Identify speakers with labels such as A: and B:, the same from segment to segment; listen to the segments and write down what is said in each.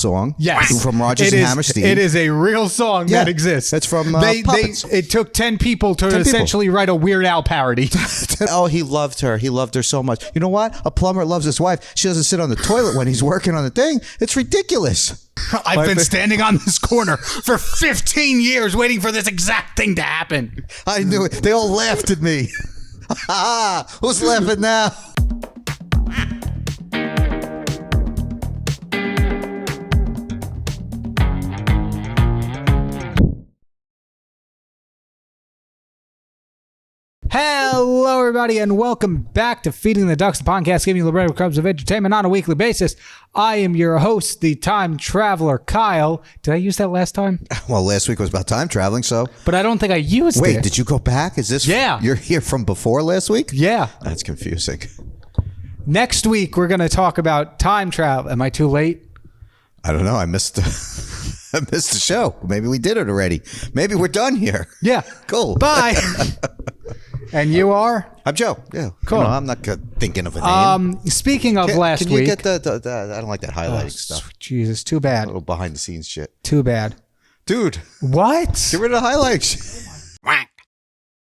A: song.
B: Yes.
A: From Rodgers and Hammerstein.
B: It is a real song that exists.
A: It's from Puppets.
B: It took 10 people to essentially write a Weird Al parody.
A: Oh, he loved her. He loved her so much. You know what? A plumber loves his wife. She doesn't sit on the toilet when he's working on the thing. It's ridiculous.
B: I've been standing on this corner for 15 years waiting for this exact thing to happen.
A: I knew it. They all laughed at me. Who's laughing now?
B: Hello, everybody, and welcome back to Feeding the Ducks, the podcast giving you the breadcrumbs of entertainment on a weekly basis. I am your host, the time traveler, Kyle. Did I use that last time?
A: Well, last week was about time traveling, so...
B: But I don't think I used it.
A: Wait, did you go back? Is this...
B: Yeah.
A: You're here from before last week?
B: Yeah.
A: That's confusing.
B: Next week, we're going to talk about time travel. Am I too late?
A: I don't know. I missed the show. Maybe we did it already. Maybe we're done here.
B: Yeah.
A: Cool.
B: Bye. And you are?
A: I'm Joe. Yeah.
B: Cool.
A: You know, I'm not thinking of a name.
B: Speaking of last week.
A: Can you get the I don't like that highlighting stuff.
B: Jesus, too bad.
A: A little behind the scenes shit.
B: Too bad.
A: Dude.
B: What?
A: Get rid of the highlights.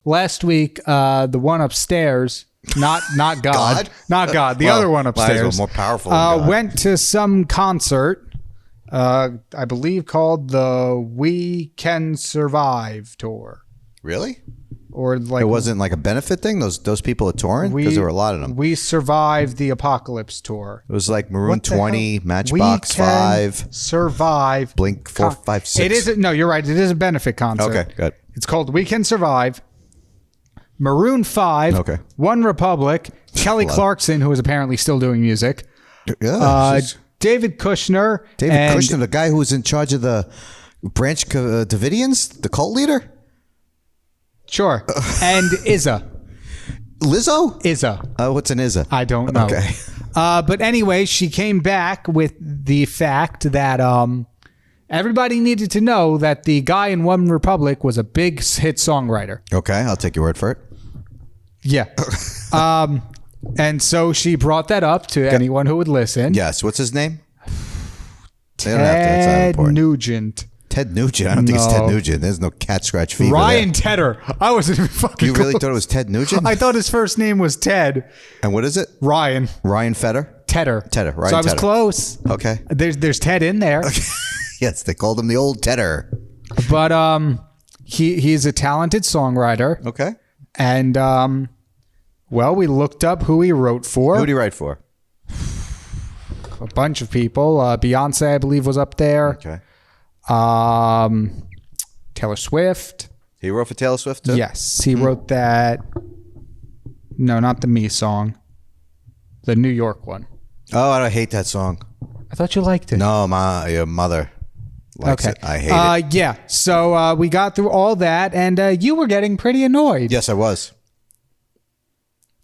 B: Last week, the one upstairs, not God.
A: God?
B: Not God. The other one upstairs.
A: Might as well more powerful than God.
B: Went to some concert, I believe called the We Can Survive tour.
A: Really?
B: Or like
A: it wasn't like a benefit thing? Those people are touring? Because there were a lot of them.
B: We Survived the Apocalypse tour.
A: It was like Maroon 20, Matchbox 5.
B: Survive.
A: Blink 456.
B: It isn't. No, you're right. It is a benefit concert.
A: Okay, good.
B: It's called We Can Survive. Maroon 5.
A: Okay.
B: One Republic. Kelly Clarkson, who is apparently still doing music.
A: Yeah.
B: David Kushner.
A: David Kushner, the guy who was in charge of the Branch Davidians, the cult leader?
B: Sure. And Izza.
A: Lizzo?
B: Izza.
A: What's an Izza?
B: I don't know.
A: Okay.
B: But anyway, she came back with the fact that everybody needed to know that the guy in One Republic was a big hit songwriter.
A: Okay, I'll take your word for it.
B: Yeah. And so she brought that up to anyone who would listen.
A: Yes. What's his name?
B: Ted Nugent.
A: Ted Nugent? I don't think it's Ted Nugent. There's no cat scratch fever
B: Ryan
A: there.
B: Tedder. I wasn't even fucking
A: You really thought it was Ted Nugent?
B: I thought his first name was Ted.
A: And what is it?
B: Ryan.
A: Ryan Feder?
B: Tedder.
A: Ryan
B: So I was
A: Tedder.
B: close.
A: Okay.
B: There's Ted in there.
A: Okay. Yes, they called him the old Tedder.
B: But he's a talented songwriter.
A: Okay.
B: And well, we looked up who he wrote for.
A: Who did he write for?
B: A bunch of people. Beyonce, I believe, was up there.
A: Okay.
B: Taylor Swift.
A: He wrote for Taylor Swift too?
B: Yes, he wrote that. No, not the Me song. The New York one.
A: Oh, I hate that song.
B: I thought you liked it.
A: No, your mother likes it. I hate it.
B: Yeah. So we got through all that, and you were getting pretty annoyed.
A: Yes, I was.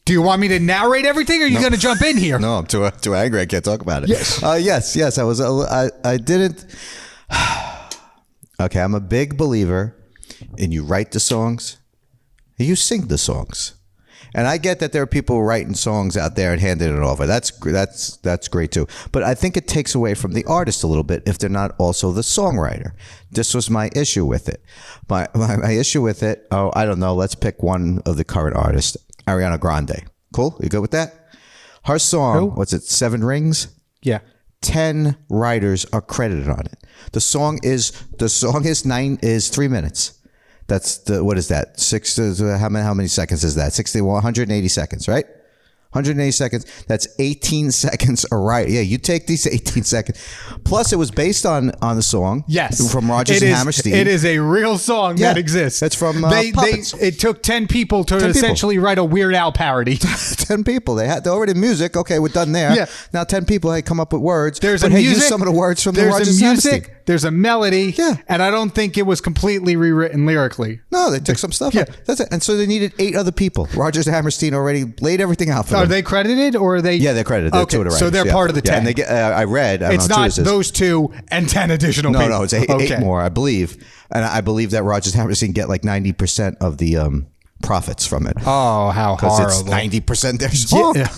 B: Do you want me to narrate everything, or are you going to jump in here?
A: No, I'm too angry. I can't talk about it.
B: Yes.
A: Yes. I was. I didn't. Okay, I'm a big believer in you write the songs, and you sing the songs. And I get that there are people writing songs out there and handing it over. That's great too. But I think it takes away from the artist a little bit if they're not also the songwriter. This was my issue with it. My issue with it. Oh, I don't know. Let's pick one of the current artists, Ariana Grande. Cool. You good with that? Her song. What's it? 7 Rings.
B: Yeah.
A: 10 writers are credited on it. The song is 3 minutes. That's what is that? How many seconds is that? 180 seconds, right? 180 seconds. That's 18 seconds a write. Yeah, you take these 18 seconds. Plus, it was based on the song.
B: Yes.
A: From Rodgers and Hammerstein.
B: It is a real song that exists.
A: It's from Puppets.
B: It took 10 people to essentially write a Weird Al parody.
A: 10 people. They already music. Okay, we're done there.
B: Yeah.
A: Now 10 people. Hey, come up with words.
B: Use
A: some of the words from the Rodgers and Hammerstein.
B: There's a melody.
A: Yeah.
B: And I don't think it was completely rewritten lyrically.
A: No, they took some stuff.
B: Yeah.
A: That's it. And so they needed 8 other people. Rodgers and Hammerstein already laid everything out for them.
B: Are they credited or are they?
A: Yeah, they're credited. They're 2 of the writers.
B: So they're part of the 10.
A: Yeah, and they get. I read. I
B: it's
A: don't know,
B: not those 2 and 10 additional people.
A: No, it's 8 more, I believe. And I believe that Rodgers and Hammerstein get like 90% of the profits from it.
B: Oh, how horrible!
A: Because it's 90% their song.
B: Yeah.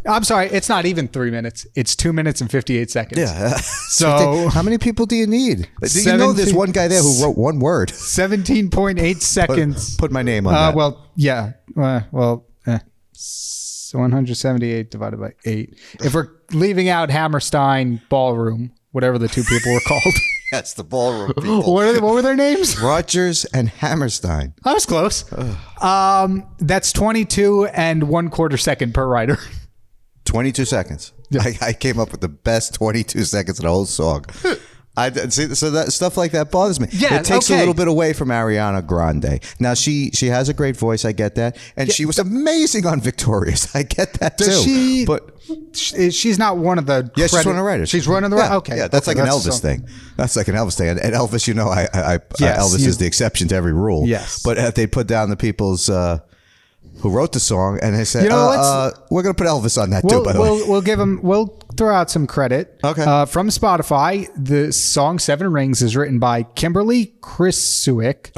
B: I'm sorry, it's not even 3 minutes. It's 2 minutes and 58 seconds.
A: Yeah.
B: So
A: how many people do you need? Do you know there's one guy there who wrote one word?
B: 17.8 seconds.
A: Put my name on that.
B: Well, yeah. 178 divided by 8. If we're leaving out Hammerstein Ballroom, whatever the two people were called.
A: That's the ballroom people.
B: What were their names?
A: Rogers and Hammerstein.
B: I was close. That's 22 and 1/4 second per writer.
A: 22 seconds.
B: Yeah.
A: I came up with the best 22 seconds of the whole song. I see, so that stuff like that bothers me.
B: Yeah,
A: it takes a little bit away from Ariana Grande. Now she has a great voice. I get that, and she was amazing on Victorious. I get that too. But
B: she's not one of the.
A: Yeah, she's one of the writers.
B: She's one of the. Okay,
A: yeah, that's
B: okay,
A: like an Elvis thing. That's like an Elvis thing. And Elvis, Elvis is the exception to every rule.
B: Yes,
A: but they put down the people's. Who wrote the song, and they said, we're going to put Elvis on that too, by the way.
B: We'll throw out some credit.
A: Okay.
B: From Spotify, the song Seven Rings is written by Kimberly Krisuik,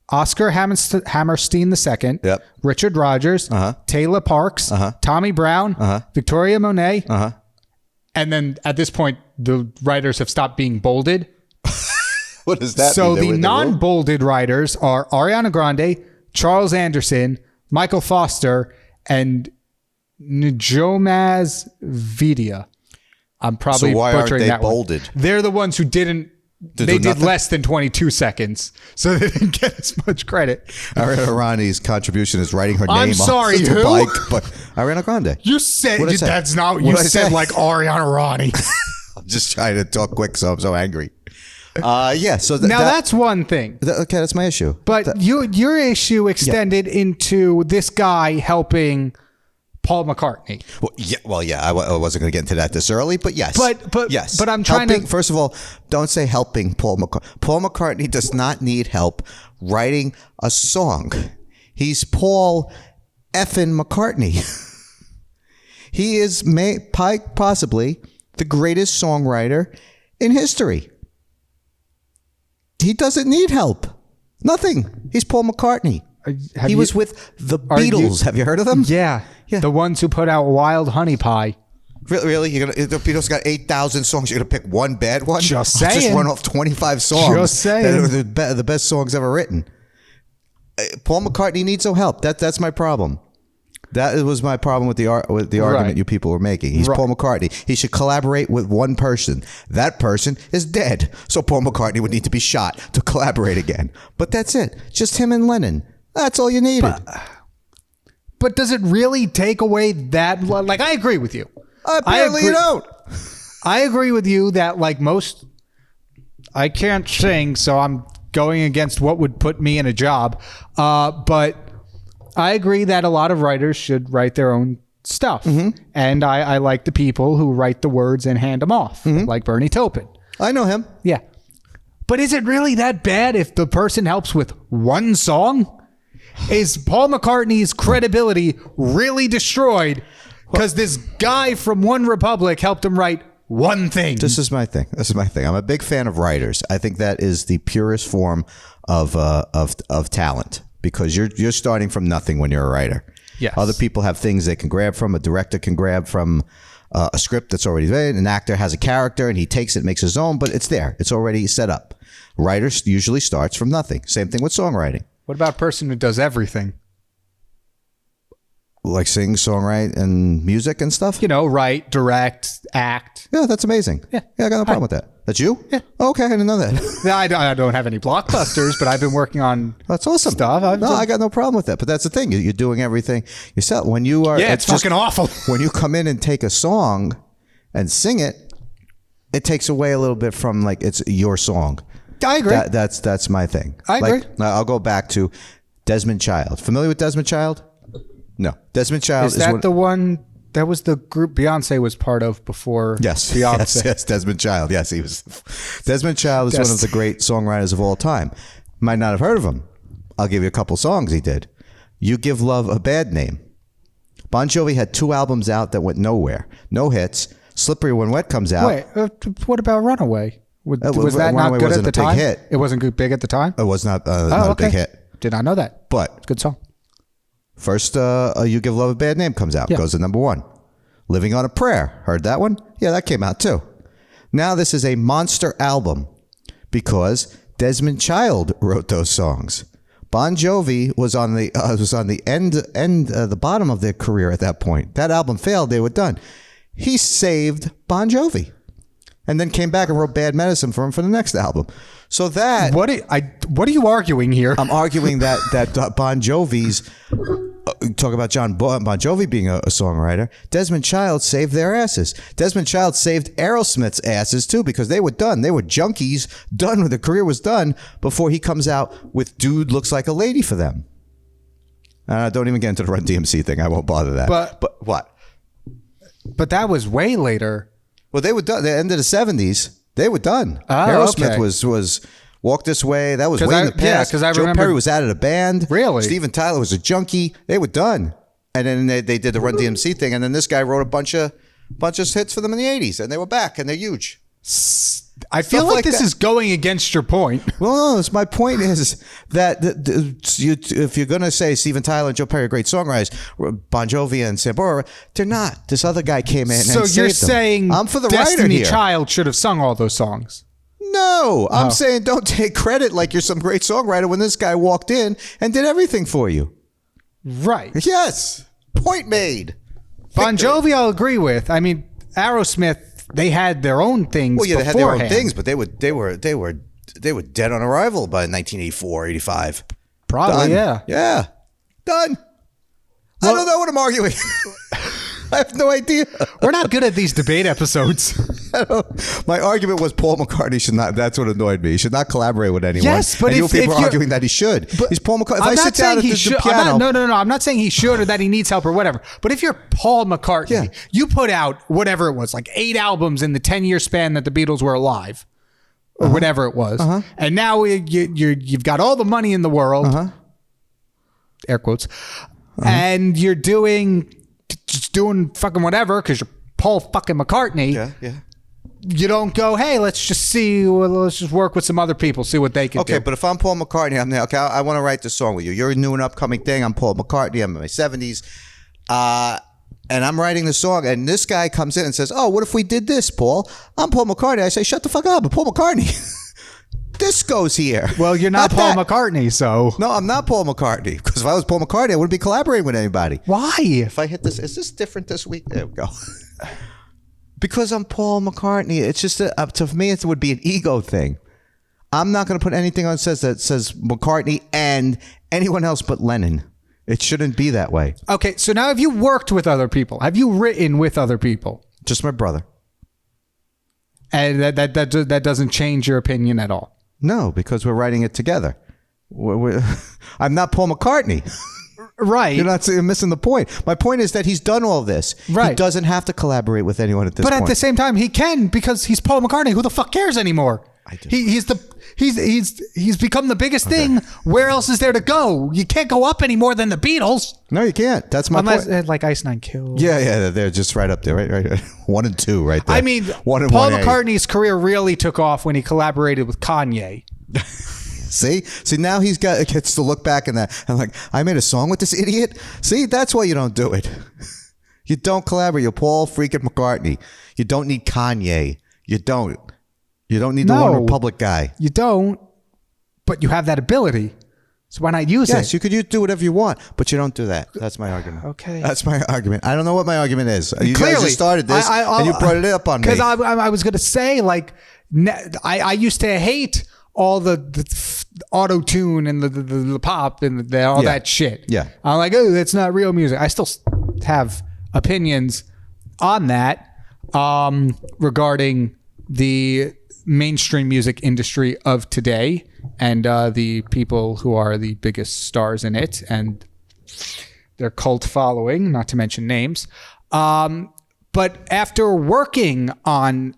B: Oscar Hammerstein II,
A: Yep.
B: Richard Rogers, Taylor Parks, Tommy Brown, Victoria Monet, and then at this point, the writers have stopped being bolded.
A: What does that
B: mean? So
A: the
B: non-bolded writers are Ariana Grande, Charles Anderson, Michael Foster, and Njomaz Vidya. I'm probably
A: why
B: butchering
A: aren't they bolded?
B: They're the ones who didn't. They did less than 22 seconds, so they didn't get as much credit.
A: Ariana Grande's contribution is writing her name
B: I'm sorry,
A: on the
B: who?
A: bike, but Ariana Grande.
B: You said
A: What'd I say?
B: that's not what you
A: What'd I
B: said.
A: say?
B: Like Ariana Rani.
A: I'm just trying to talk quick, so I'm so angry. Yeah. So
B: Now that's one thing.
A: Okay, that's my issue.
B: But your issue extended into this guy helping Paul McCartney.
A: Well, yeah. I wasn't going to get into that this early, but yes.
B: But
A: yes.
B: But I'm trying
A: helping,
B: to.
A: First of all, don't say helping Paul McCartney. Paul McCartney does not need help writing a song. He's Paul effing McCartney. He is possibly the greatest songwriter in history. He doesn't need help. Nothing. He's Paul McCartney. He was with the Beatles. Have you heard of them?
B: Yeah. The ones who put out Wild Honey Pie.
A: Really? The Beatles got 8,000 songs. You're going to pick one bad one?
B: Just saying.
A: Just run off 25 songs.
B: Just saying.
A: That are the best songs ever written. Paul McCartney needs no help. That's my problem. That was my problem with the argument you people were making. He's Paul McCartney. He should collaborate with one person. That person is dead. So Paul McCartney would need to be shot to collaborate again. But that's it. Just him and Lennon. That's all you needed.
B: But does it really take away that? Like, I agree with you.
A: Apparently you don't.
B: I agree with you that, like most, I can't sing, so I'm going against what would put me in a job. But I agree that a lot of writers should write their own stuff. Mm-hmm. And I like the people who write the words and hand them off, like Bernie Taupin.
A: I know him.
B: Yeah. But is it really that bad if the person helps with one song? Is Paul McCartney's credibility really destroyed because this guy from One Republic helped him write one thing?
A: This is my thing. I'm a big fan of writers. I think that is the purest form of talent. Because you're starting from nothing when you're a writer.
B: Yes.
A: Other people have things they can grab from. A director can grab from a script that's already there. An actor has a character and he takes it, makes his own, but it's there. It's already set up. Writer usually starts from nothing. Same thing with songwriting.
B: What about a person who does everything?
A: Like sing, songwrite, and music and stuff?
B: Write, direct, act.
A: Yeah, that's amazing.
B: Yeah,
A: I got no problem with that. That's you?
B: Yeah.
A: Okay, I didn't know that.
B: I don't have any blockbusters, but I've been working on
A: that's awesome
B: stuff.
A: I got no problem with that. But that's the thing. You're doing everything yourself. When you are,
B: it's fucking awful.
A: When you come in and take a song and sing it, it takes away a little bit from like it's your song.
B: I agree.
A: That's my thing.
B: I agree.
A: I'll go back to Desmond Child. Familiar with Desmond Child? No. Desmond Child
B: is that the one that was the group Beyonce was part of before?
A: Yes.
B: Beyonce.
A: Yes. Desmond Child. Yes, he was. Desmond Child is one of the great songwriters of all time. Might not have heard of him. I'll give you a couple songs he did. You Give Love a Bad Name. Bon Jovi had 2 albums out that went nowhere. No hits. Slippery When Wet comes out.
B: Wait, what about Runaway? Was that
A: Runaway
B: not good
A: wasn't
B: at the
A: a big
B: time?
A: hit.
B: It wasn't big at the time?
A: It was not a big hit.
B: Did not know that.
A: But
B: good song.
A: First, You Give Love a Bad Name comes out.
B: Yeah.
A: Goes to number 1. Living on a Prayer. Heard that one? Yeah, that came out too. Now this is a monster album because Desmond Child wrote those songs. Bon Jovi was on the the bottom of their career at that point. That album failed. They were done. He saved Bon Jovi, and then came back and wrote Bad Medicine for him for the next album. So that
B: What are you arguing here?
A: I'm arguing that Bon Jovi's talk about Bon Jovi being a songwriter. Desmond Child saved their asses. Desmond Child saved Aerosmith's asses too, because they were done. They were junkies, done. Their career was done before he comes out with "Dude Looks Like a Lady" for them. Don't even get into the Run DMC thing. I won't bother that. But what?
B: But that was way later.
A: Well, they were done. The end of the 70s. They were done.
B: Oh,
A: Aerosmith
B: okay.
A: was Walk This Way. That was way in the past.
B: Yeah, because I
A: Joe
B: remember
A: Perry was out of the band.
B: Really?
A: Steven Tyler was a junkie. They were done. And then they did the Run DMC thing. And then this guy wrote a bunch of hits for them in the 80s. And they were back. And they're huge.
B: I feel like this is going against your point.
A: Well, no, my point is that if you're going to say Steven Tyler and Joe Perry are great songwriters, Bon Jovi and Sambora, they're not. This other guy came in and saved them.
B: So you're saying
A: I'm for the writer
B: Destiny
A: here.
B: Child should have sung all those songs?
A: No, I'm saying don't take credit like you're some great songwriter when this guy walked in and did everything for you.
B: Right.
A: Yes. Point made.
B: Bon Jovi, I'll agree with. I mean, Aerosmith, they had their own things.
A: Well, yeah, they had their own
B: beforehand.
A: things, but they were dead on arrival by 1984, 85.
B: Probably,
A: Done. Yeah. Done. I don't know what I'm arguing. I have no idea.
B: We're not good at these debate episodes.
A: My argument was Paul McCartney should not. That's what annoyed me. He should not collaborate with anyone.
B: Yes, but
A: and
B: if
A: people are
B: you're
A: arguing that he should. He's Paul McCartney. If
B: I'm
A: I
B: not
A: sit down
B: saying
A: at
B: he
A: the
B: should.
A: piano,
B: No. I'm not saying he should or that he needs help or whatever. But if you're Paul McCartney, you put out whatever it was, like 8 albums in the 10-year span that the Beatles were alive, or whatever it was, and now you've got all the money in the world, air quotes, and you're just doing fucking whatever because you're Paul fucking McCartney.
A: Yeah.
B: You don't go, hey, let's just work with some other people, see what they can do.
A: Okay, but if I'm Paul McCartney, I'm there. Okay, I want to write this song with you. You're a new and upcoming thing. I'm Paul McCartney. I'm in my 70s. And I'm writing the song, and this guy comes in and says, oh, what if we did this, Paul? I'm Paul McCartney. I say, shut the fuck up. I'm Paul McCartney. This goes here.
B: Well, you're not Paul McCartney, so.
A: No, I'm not Paul McCartney. Because if I was Paul McCartney, I wouldn't be collaborating with anybody.
B: Why?
A: If I hit this, is this different this week? There we go. Because I'm Paul McCartney. It's just, to me, it would be an ego thing. I'm not going to put anything on that says McCartney and anyone else but Lennon. It shouldn't be that way.
B: Okay, so now have you worked with other people? Have you written with other people?
A: Just my brother.
B: And that doesn't change your opinion at all?
A: No, because we're writing it together. I'm not Paul McCartney.
B: Right.
A: You're missing the point. My point is that he's done all this.
B: Right.
A: He doesn't have to collaborate with anyone at this point.
B: But at the same time, he can because he's Paul McCartney. Who the fuck cares anymore?
A: I do.
B: He's become the biggest thing. Where else is there to go? You can't go up any more than the Beatles.
A: No, you can't. That's my
B: Unless
A: point.
B: like Ice Nine Kills.
A: Yeah, they're just right up there, right. 1 and 2, right there.
B: I mean,
A: Paul
B: McCartney's career really took off when he collaborated with Kanye.
A: See, now gets to look back and I'm like, I made a song with this idiot. See, that's why you don't do it. You don't collaborate. You're Paul freaking McCartney. You don't need Kanye. You don't need the One Republic guy.
B: You don't, but you have that ability. So why not use it?
A: Yes, you could do whatever you want, but you don't do that. That's my argument.
B: Okay.
A: That's my argument. I don't know what my argument is. You
B: Clearly,
A: guys just started this, and you brought it up on me.
B: Because I was going to say, like, I used to hate all the auto-tune and the pop and all that shit.
A: Yeah.
B: I'm like, oh, that's not real music. I still have opinions on that regarding the mainstream music industry of today and the people who are the biggest stars in it and their cult following, not to mention names. But after working on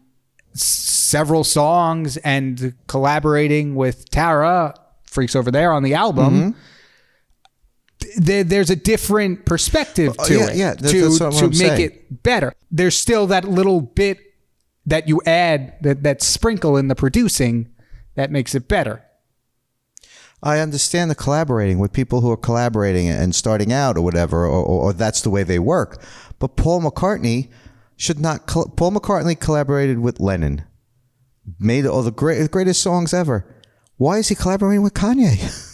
B: several songs and collaborating with Tara, Freaks Over There, on the album, there's a different perspective to it.
A: Yeah,
B: to make it better. There's still that little bit that you add, that sprinkle in the producing that makes it better.
A: I understand the collaborating with people who are collaborating and starting out or whatever, or that's the way they work. But Paul McCartney should not. Paul McCartney collaborated with Lennon, made all the greatest songs ever. Why is he collaborating with Kanye?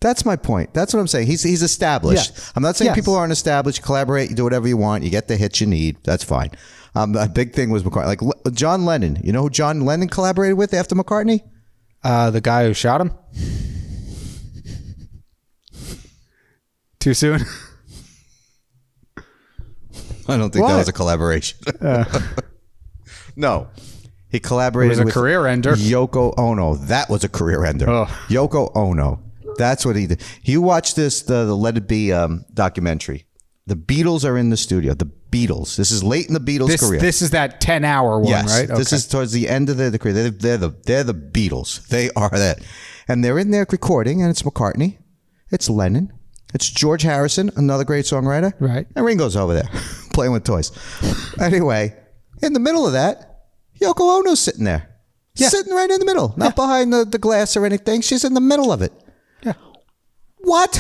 A: That's my point. That's what I'm saying. He's established.
B: Yes.
A: I'm not saying
B: Yes.
A: people aren't established. You collaborate, you do whatever you want, you get the hits you need. That's fine. A big thing was McCartney. Like John Lennon. You know who John Lennon collaborated with after McCartney?
B: The guy who shot him. Too soon.
A: I don't think
B: What?
A: that was a collaboration. No. He collaborated
B: It was a
A: with
B: career ender.
A: Yoko Ono. That was a career ender.
B: Oh.
A: Yoko Ono. That's what he did. You watch this, the Let It Be documentary. The Beatles are in the studio. The Beatles. This is late in the Beatles' career.
B: This is that 10-hour one,
A: Yes,
B: right?
A: this is towards the end of their career. They're the Beatles. They are that. And they're in there recording, and it's McCartney. It's Lennon. It's George Harrison, another great songwriter.
B: Right.
A: And Ringo's over there playing with toys. Anyway, in the middle of that, Yoko Ono's sitting there.
B: Yeah.
A: Sitting right in the middle. Not behind the glass or anything. She's in the middle of it.
B: Yeah.
A: What?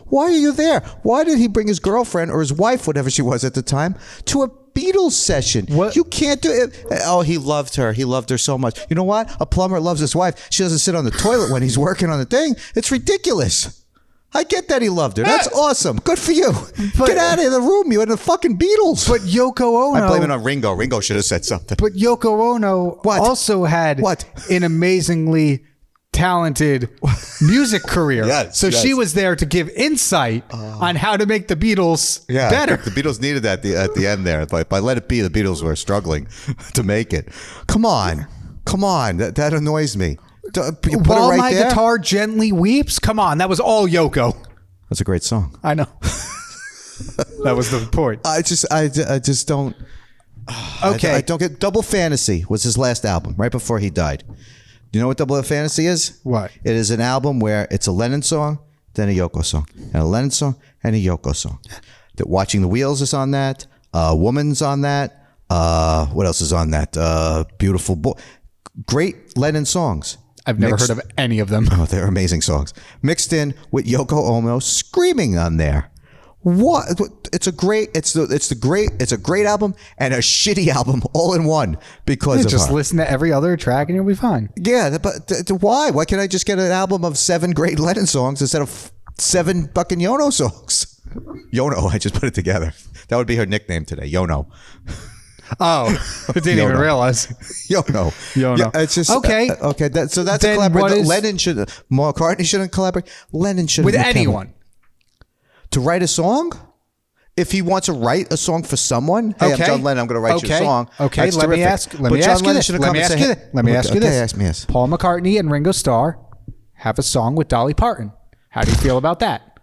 A: Why are you there? Why did he bring his girlfriend or his wife, whatever she was at the time, to a Beatles session?
B: What?
A: You can't do it. Oh, he loved her. He loved her so much. You know what? A plumber loves his wife. She doesn't sit on the toilet when he's working on the thing. It's ridiculous. I get that he loved her. That's awesome. Good for you. Get out of the room. You're in the fucking Beatles.
B: But Yoko Ono.
A: I blame it on Ringo. Ringo should have said something.
B: But Yoko Ono
A: What?
B: also had
A: What?
B: an amazingly talented music career.
A: Yes,
B: so she
A: yes.
B: was there to give insight on how to make the Beatles better.
A: The Beatles needed that at the end there. By Let It Be, the Beatles were struggling to make it. Come on. That annoys me. You put
B: While
A: it right
B: my
A: there.
B: guitar gently weeps. Come on, that was all Yoko.
A: That's a great song.
B: I know. That was the point.
A: I just don't.
B: Okay.
A: I don't get. Double Fantasy was his last album, right before he died. Do you know what Double Fantasy is?
B: What?
A: It is an album where it's a Lennon song, then a Yoko song, and a Lennon song, and a Yoko song. That Watching the Wheels is on that. Woman's on that. What else is on that? Beautiful Boy. Great Lennon songs.
B: I've never heard of any of them.
A: Oh, they're amazing songs. Mixed in with Yoko Ono screaming on there. What? It's a great album and a shitty album all in one because of
B: Just
A: her.
B: listen to every other track and you'll be fine.
A: Yeah, but why? Why can't I just get an album of 7 great Lennon songs instead of 7 fucking Yono songs? Yono, I just put it together. That would be her nickname today, Yono.
B: Oh, I didn't even realize.
A: Yono.
B: Yono.
A: Yeah, it's just
B: Okay.
A: Okay, so that's
B: Then
A: a collaboration.
B: what is-
A: Lennon should. McCartney shouldn't collaborate. Lennon should
B: With anyone.
A: to write a song. If he wants to write a song for someone, hey,
B: Okay.
A: I'm John Lennon. I'm going to write you a song.
B: Okay,
A: That's
B: let me
A: terrific.
B: ask. Let
A: But
B: me
A: John
B: ask you
A: Lennon
B: this.
A: should have
B: Let
A: come
B: me
A: and
B: ask
A: said,
B: you
A: hey-
B: this. Let me ask you
A: Okay,
B: this.
A: ask me this.
B: Paul McCartney and Ringo Starr have a song with Dolly Parton. How do you feel about that?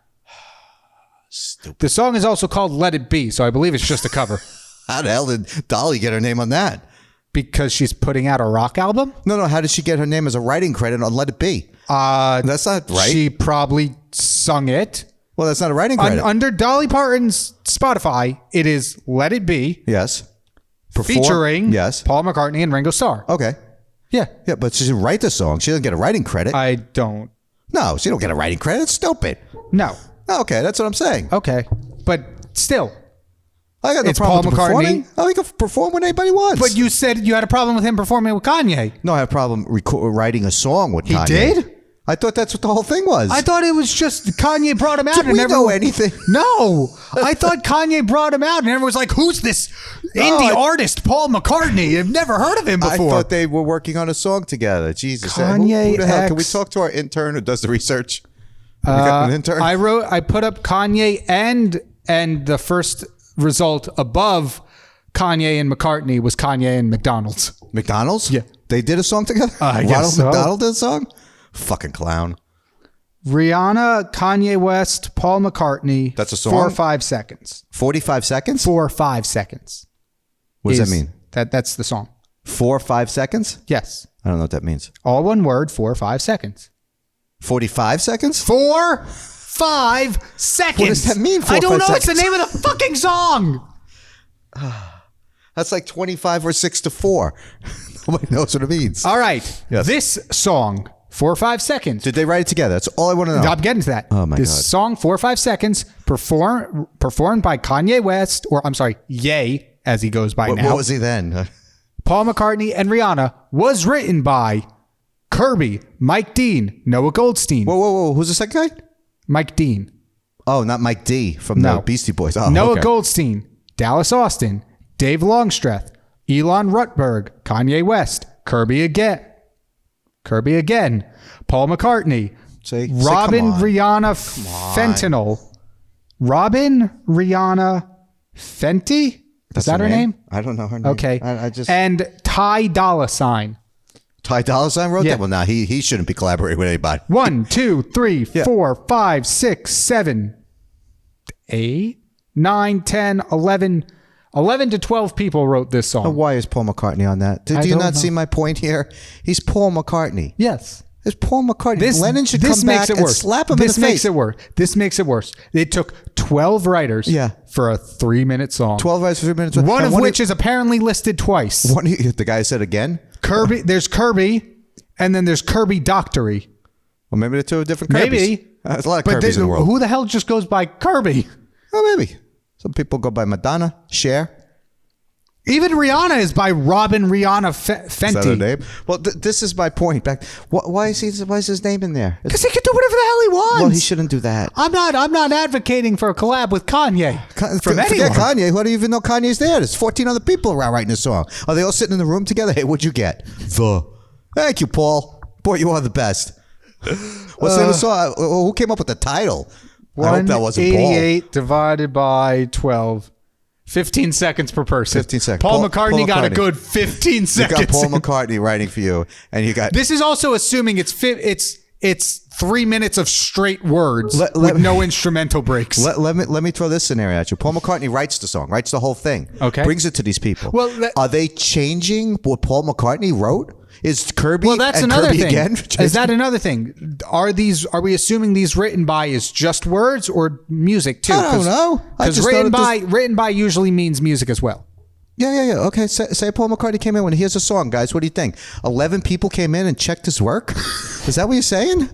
A: Stupid.
B: The song is also called "Let It Be," so I believe it's just a cover
A: How the hell did Dolly get her name on that?
B: because she's putting out a rock album.
A: No. How did she get her name as a writing credit on Let It Be? That's not right.
B: She probably sung it.
A: Well, that's not a writing credit.
B: Under Dolly Parton's Spotify, it is "Let It Be"
A: Yes. Perform-
B: featuring
A: Yes.
B: Paul McCartney and Ringo Starr.
A: Okay.
B: Yeah,
A: Yeah, but she didn't write the song. She doesn't get a writing credit.
B: I don't
A: No, she don't get a writing credit. It's stupid.
B: know.
A: Okay, that's what I'm saying.
B: Okay, but still.
A: I got no
B: It's
A: problem
B: Paul
A: with performing.
B: McCartney.
A: Oh, he can perform when anybody wants.
B: But you said you had a problem with him performing with Kanye.
A: No, I have a problem writing a song with
B: He
A: Kanye.
B: did?
A: I thought that's what the whole thing was.
B: I thought it was just Kanye brought him out.
A: Did
B: and
A: we know
B: everyone-
A: anything?
B: No, I thought Kanye brought him out, and everyone was like, "Who's this indie artist, Paul McCartney? I've never heard of him
A: I
B: before."
A: thought they were working on a song together. Jesus.
B: Kanye
A: who the hell? Can we
B: X-
A: talk to our intern who does the research? We got an intern?
B: I put up Kanye and the first result above Kanye and McCartney was Kanye and McDonald's.
A: McDonald's?
B: Yeah.
A: They did a song together?
B: I guess
A: Ronald
B: so.
A: McDonald did a song? Fucking clown.
B: Rihanna, Kanye West, Paul McCartney.
A: That's a song?
B: 4 or 5 seconds.
A: 45 seconds?
B: 4 or 5 seconds.
A: What does that mean?
B: That's the song.
A: 4 or 5 seconds?
B: Yes.
A: I don't know what that means.
B: All one word, 4 or 5 seconds.
A: 45 seconds?
B: 4, 5 seconds.
A: What does that mean, 4
B: I
A: or
B: don't
A: 5
B: know. It's the
A: seconds?
B: name of the fucking song.
A: That's like 25 or 6 to 4. Nobody knows what it means.
B: All right.
A: Yes.
B: This song, 4 or 5 seconds.
A: Did they write it together? That's all I want to know.
B: I'm getting to that.
A: Oh, my
B: this
A: God.
B: song, 4 or 5 seconds, performed by Kanye West, or I'm sorry, Ye, as he goes by now.
A: What was he then?
B: Paul McCartney and Rihanna, was written by Kirby, Mike Dean, Noah Goldstein.
A: Whoa. Who's the second guy?
B: Mike Dean.
A: Oh, not Mike D from the Beastie Boys. Oh,
B: Noah
A: okay.
B: Goldstein, Dallas Austin, Dave Longstreth, Elon Rutberg, Kanye West, Kirby again, Paul McCartney, Robin Rihanna Fentanyl. Robin Rihanna Fenty? Is that her name?
A: I don't know her name.
B: Okay.
A: I just
B: and Ty Dolla $ign.
A: Ty Dolla $ign wrote
B: Yeah.
A: that? Well, now he shouldn't be collaborating with anybody.
B: 1, 2, 3, 4, 5, 6, 7, 8, 9, 10, 11 to 12 people wrote this song.
A: Why is Paul McCartney on that? Do you
B: don't
A: not
B: know.
A: see my point here? He's Paul McCartney.
B: Yes.
A: It's Paul McCartney. Lennon should come back and slap him
B: This
A: in the
B: makes
A: face.
B: it worse. This makes it worse. It took 12 writers for a 3-minute song.
A: 12 hours, 3 minutes.
B: One of which is apparently listed twice.
A: The guy said again?
B: Kirby, there's Kirby, and then there's Kirby Doctory.
A: Well, maybe the two are different Kirbys.
B: Maybe.
A: There's a lot of Kirbys in the world.
B: Who the hell just goes by Kirby?
A: Oh, maybe. Some people go by Madonna, Cher.
B: Even Rihanna is by Robin Rihanna Fenty.
A: Is that her name? Well, this is my point. Why is his name in there?
B: Because he can do whatever the hell he wants.
A: Well, he shouldn't do that.
B: I'm not advocating for a collab with Kanye.
A: Forget Kanye. Why do you even know Kanye's there? There's 14 other people around writing a song. Are they all sitting in the room together? Hey, what'd you get? Thank you, Paul. Boy, you are the best. What's the name of the song? Who came up with the title? I hope that wasn't Paul.
B: 188 divided by 12. 15 seconds per person.
A: 15 seconds.
B: Paul McCartney got a good 15 seconds.
A: You got Paul McCartney writing for you, and you got.
B: This is also assuming it's 3 minutes of straight words with no instrumental breaks.
A: Let me throw this scenario at you. Paul McCartney writes the song, writes the whole thing.
B: Okay.
A: Brings it to these people.
B: Well,
A: are they changing what Paul McCartney wrote? Is Kirby?
B: Well, that's
A: and
B: another
A: Kirby
B: thing.
A: Again?
B: Is that another thing? Are we assuming these written by is just words or music too?
A: I don't know.
B: Because written by usually means music as well.
A: Yeah. Okay, say Paul McCartney came in when he hears a song, guys. What do you think? 11 people came in and checked his work. Is that what you're saying?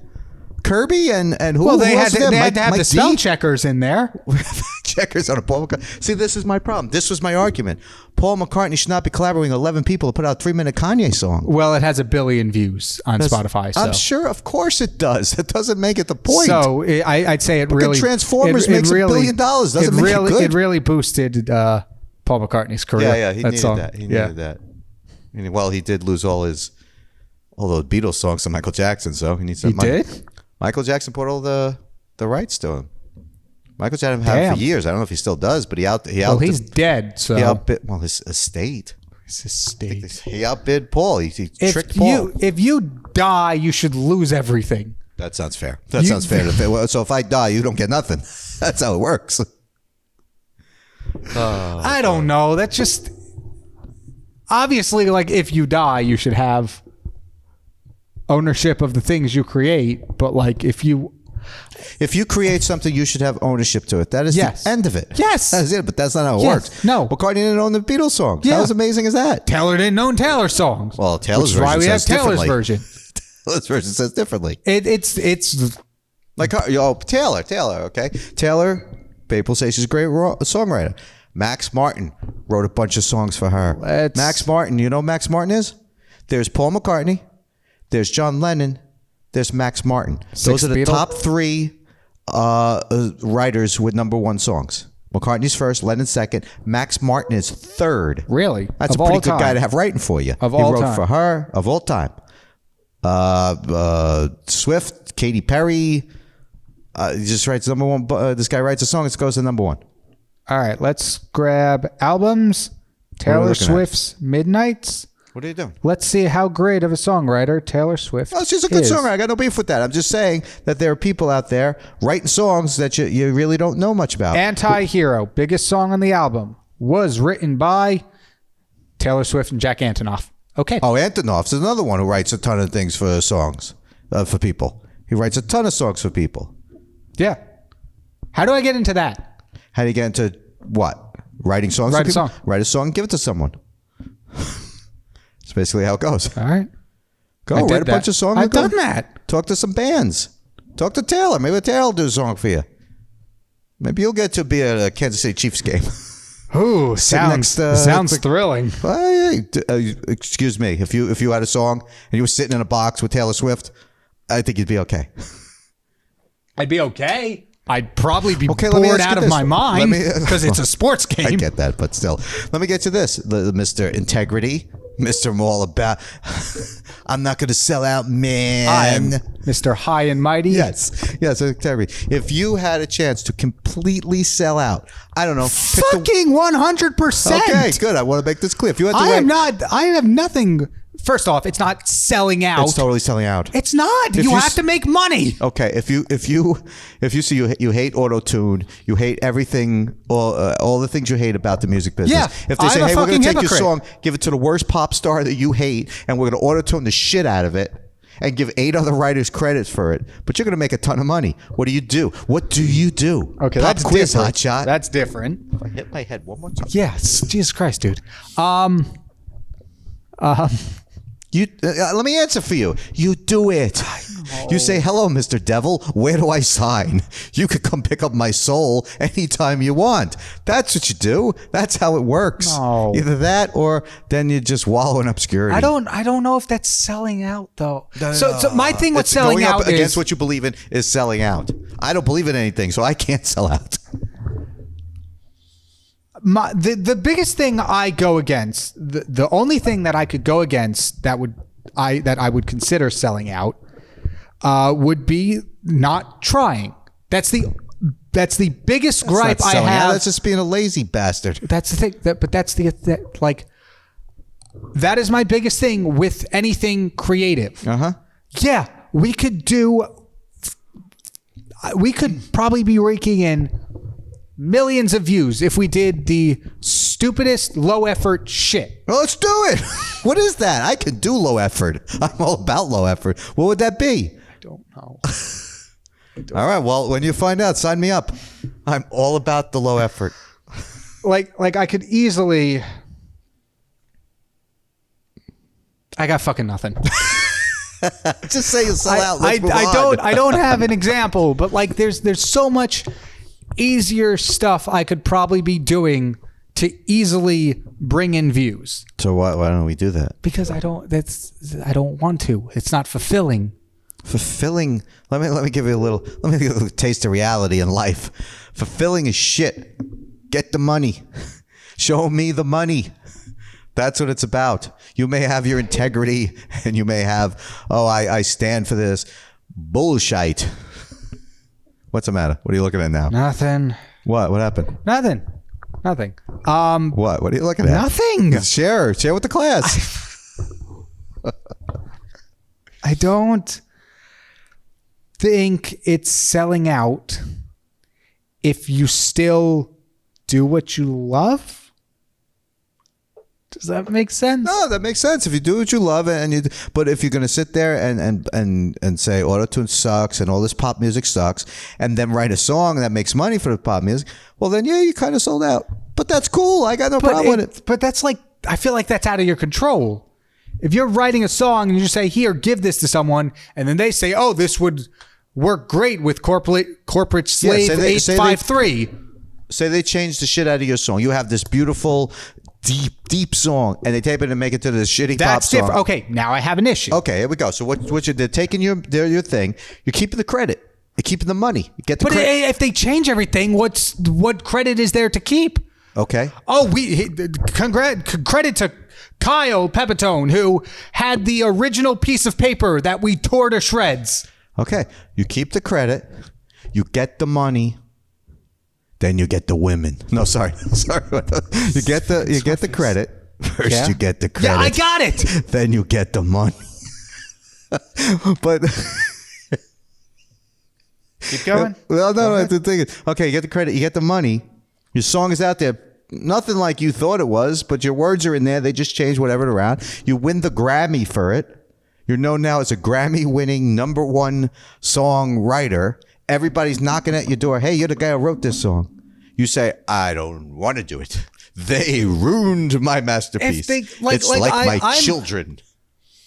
A: Kirby and who?
B: Well, they
A: who
B: had
A: else
B: to,
A: was there?
B: they had to have
A: Mike
B: the spell
A: D?
B: checkers in there.
A: Checkers on a Paul McCartney. See, this is my problem. This was my argument. Paul McCartney should not be collaborating with 11 people to put out a 3-minute Kanye song.
B: Well, it has 1 billion views on Spotify. So.
A: I'm sure, of course it does. That doesn't make it the point.
B: So I'd say it
A: Look at
B: really.
A: Transformers makes $1 billion. Doesn't make it good.
B: It really boosted Paul McCartney's career.
A: Yeah, he needed that. He needed that. Well, he did lose all those Beatles songs to Michael Jackson, so he needs some money.
B: He did?
A: Michael Jackson put all the rights to him. Michael Jackson had him for years. I don't know if he still does, but
B: he's dead. So
A: he outbid his estate.
B: His estate.
A: He outbid Paul. He tricked Paul.
B: If you die, you should lose everything.
A: That sounds fair. Sounds fair. So if I die, you don't get nothing. That's how it works.
B: I don't know. That's just obviously like if you die, you should have ownership of the things you create. But like if you create something, you should have ownership to it. That is the end of it. Yes.
A: That is it, but that's not how it works.
B: No.
A: McCartney didn't own the Beatles songs.
B: Yeah.
A: How as amazing as that?
B: Taylor didn't own Taylor songs.
A: Well, Taylor's
B: version why we have
A: says
B: Taylor's
A: differently.
B: version.
A: Taylor's version says differently.
B: It's
A: Like, Taylor, okay? Taylor, people say she's a great songwriter. Max Martin wrote a bunch of songs for her. Max Martin, you know who Max Martin is? There's Paul McCartney, there's John Lennon, there's Max Martin. Those are the top 3 writers with #1 songs. McCartney's first, Lennon's second, Max Martin is third.
B: Really?
A: That's a pretty good guy to have writing for you.
B: Of all time.
A: He wrote for her, of all time. Swift, Katy Perry. He just writes #1. This guy writes a song, it goes to #1.
B: all right. Let's grab albums. Taylor Swift's Midnights.
A: What are you doing?
B: Let's see how great of a songwriter Taylor Swift is.
A: Oh, she's a good songwriter. I got no beef with that. I'm just saying that there are people out there writing songs that you really don't know much about.
B: Anti-Hero, biggest song on the album, was written by Taylor Swift and Jack Antonoff. Okay.
A: Oh, Antonoff's another one who writes a ton of things for songs, for people. He writes a ton of songs for people.
B: Yeah. How do I get into that?
A: How do you get into what? Writing songs for people? Write a song, give it to someone. That's basically how it goes.
B: All right.
A: Go
B: I
A: write
B: did
A: a bunch
B: that.
A: of songs.
B: I've
A: Go
B: done that.
A: Talk to some bands. Talk to Taylor. Maybe Taylor will do a song for you. Maybe you'll get to be at a Kansas City Chiefs game.
B: Ooh, sounds thrilling.
A: Excuse me. If you had a song and you were sitting in a box with Taylor Swift, I think you'd be okay.
B: I'd be okay. I'd probably be
A: Okay,
B: bored out of my mind because it's a sports game.
A: I get that, but still. Let me get to this. The Mr. Integrity. Mr. I'm all about, I'm not going to sell out, man.
B: I'm Mr. High and Mighty.
A: Yes, integrity. If you had a chance to completely sell out, I don't know.
B: Fucking 100%.
A: Okay, good. I want to make this clear. If you had to
B: I have nothing. First off, it's not selling out.
A: It's totally selling out.
B: It's not. You have to make money.
A: Okay, if you see you hate auto-tune, you hate everything, all the things you hate about the music business.
B: Yeah,
A: if they say,
B: I'm a
A: hey, we're going to take
B: hypocrite.
A: your song, give it to the worst pop star that you hate, and we're going to auto-tune the shit out of it, and give 8 other writers credits for it, but you're going to make a ton of money. What do you do? What do you do?
B: Okay,
A: Pop
B: that's
A: quiz,
B: different.
A: hotshot.
B: That's different.
A: If I hit my head one more time.
B: Yes, Jesus Christ, dude.
A: You let me answer for you. You do it. You say, hello, Mr. Devil. Where do I sign? You could come pick up my soul anytime you want. That's what you do. That's how it works.
B: No.
A: Either that or then you just wallow in obscurity.
B: I don't know if that's selling out though. So my thing with
A: It's
B: selling
A: going up
B: out
A: against
B: is
A: what you believe in is selling out. I don't believe in anything, so I can't sell out.
B: the biggest thing I go against. The only thing that I could go against that I would consider selling out would be not trying. That's the biggest gripe I have.
A: That's just being a lazy bastard.
B: That's the thing. That is my biggest thing with anything creative. Yeah, we could probably be raking in millions of views if we did the stupidest low effort shit.
A: Well, let's do it. What is that? I can do low effort. I'm all about low effort. What would that be?
B: I don't know.
A: All right. Well, when you find out, sign me up. I'm all about the low effort.
B: Like I could easily. I got fucking nothing.
A: Just say you sell out. Let's move on.
B: I don't have an example, but like there's so much easier stuff I could probably be doing to easily bring in views.
A: So why don't we do that?
B: Because I don't want to. It's not fulfilling.
A: Fulfilling. Let me give you a little taste of reality in life. Fulfilling is shit. Get the money. Show me the money. That's what it's about. You may have your integrity and you may have, I stand for this bullshit. What's the matter? What are you looking at now?
B: Nothing.
A: What happened?
B: Nothing.
A: What are you looking at?
B: Nothing.
A: Share with the class.
B: I don't think it's selling out if you still do what you love. Does that make sense?
A: No, that makes sense. If you do what you love but if you're going to sit there and say autotune sucks and all this pop music sucks and then write a song that makes money for the pop music, well then yeah, you kind of sold out. But that's cool. I got no problem with it.
B: But that's like, I feel like that's out of your control. If you're writing a song and you say, here, give this to someone, and then they say, oh, this would work great with corporate slave 853.
A: Say they change the shit out of your song. You have this beautiful deep song and they tape it and make it to this shitty pop song.
B: Different. Okay, now I have an issue.
A: Okay, here we go. So what they're taking your thing, you're keeping the credit. You're keeping the money. You get the credit.
B: But if they change everything, what credit is there to keep?
A: Okay.
B: Oh, credit to Kyle Pepitone, who had the original piece of paper that we tore to shreds.
A: Okay. You keep the credit. You get the money. Then you get the women. No, sorry. You get the credit. First
B: Yeah.
A: you get the credit.
B: Yeah, I got it.
A: Then you get the money. But
B: Keep going.
A: well, no, the thing is, okay, you get the credit, you get the money. Your song is out there. Nothing like you thought it was, but your words are in there. They just change whatever around. You win the Grammy for it. You're known now as a Grammy-winning #1 songwriter. Everybody's knocking at your door. Hey, you're the guy who wrote this song. You say, I don't want to do it. They ruined my masterpiece.
B: If they-
A: it's like my children.